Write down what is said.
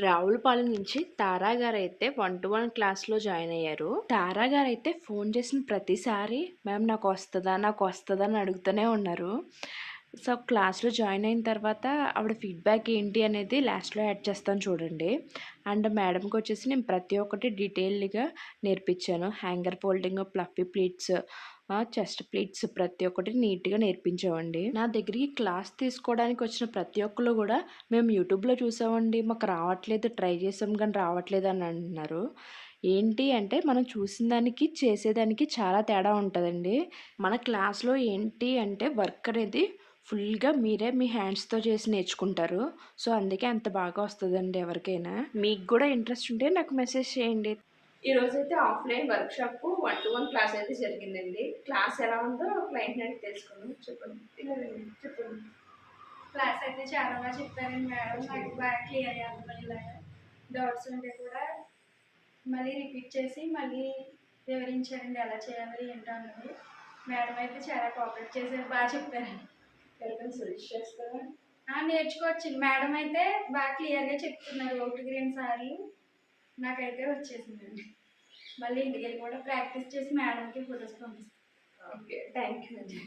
రావులపాలెం నుంచి తారా గారైతే 1-to-1 క్లాస్‌లో join అయ్యారు. తారా గారైతే ఫోన్ చేసిన ప్రతిసారి మ్యామ్ నాకొస్తదా అని అడుగుతూనే ఉన్నారు. సో, క్లాస్‌లో జాయిన్ అయిన తర్వాత ఆవిడ ఫీడ్‌బ్యాక్ ఏంటి అనేది లాస్ట్‌లో యాడ్ చేస్తాను చూడండి. అండ్ మేడంకొచ్చేసి నేను ప్రతి ఒక్కటి డీటెయిల్డ్‌గా నేర్పించాను. Hanger folding, fluffy pleats, chest pleats ప్రతి ఒక్కటి నీట్‌గా నేర్పించామండి. నా దగ్గరికి క్లాస్ తీసుకోవడానికి వచ్చిన ప్రతి ఒక్కళ్ళు కూడా మేము యూట్యూబ్‌లో చూసామండి, మాకు రావట్లేదు, ట్రై చేసాం కానీ రావట్లేదు అని అంటున్నారు. ఏంటి అంటే మనం చూసిన దానికి చేసేదానికి చాలా తేడా ఉంటుందండి. మన క్లాస్‌లో ఏంటి అంటే వర్క్ అనేది ఫుల్‌గా మీరే మీ హ్యాండ్స్‌తో చేసి నేర్చుకుంటారు. సో, అందుకే అంత బాగా వస్తుందండి ఎవరికైనా. మీకు కూడా ఇంట్రెస్ట్ ఉంటే నాకు మెసేజ్ చేయండి. ఈరోజైతే ఆఫ్లైన్ వర్క్షాప్ 1-to-1 క్లాస్ అయితే జరిగిందండి. క్లాస్ ఎలా ఉందో క్లయింట్ అడిగి తెలుసుకుందాం. చెప్పండి. క్లాస్ అయితే చాలా బాగా చెప్పారండి మేడం. నాకు బాగా క్లియర్‌గా అర్థమయ్యేలాగా. డౌట్స్ ఉంటే కూడా మళ్ళీ రిపీట్ చేసి మళ్ళీ వివరించారండి ఎలా చేయాలి ఏంటో అన్నది. మేడం అయితే చాలా కోఆపరేట్ చేశారు. బాగా చెప్పారండి. ఎవరికైనా సజెస్ట్ చేస్తారా? నేర్చుకోవచ్చండి. మేడం అయితే బాగా క్లియర్‌గా చెప్తున్నారు. 1కి 2 సార్లు నాకైతే వచ్చేసిందండి. మళ్ళీ ఇంటికెళ్ళి కూడా ప్రాక్టీస్ చేసి మేడంకి ఫోటోస్ పంపిస్తాను. ఓకే. థ్యాంక్ యూ అండి.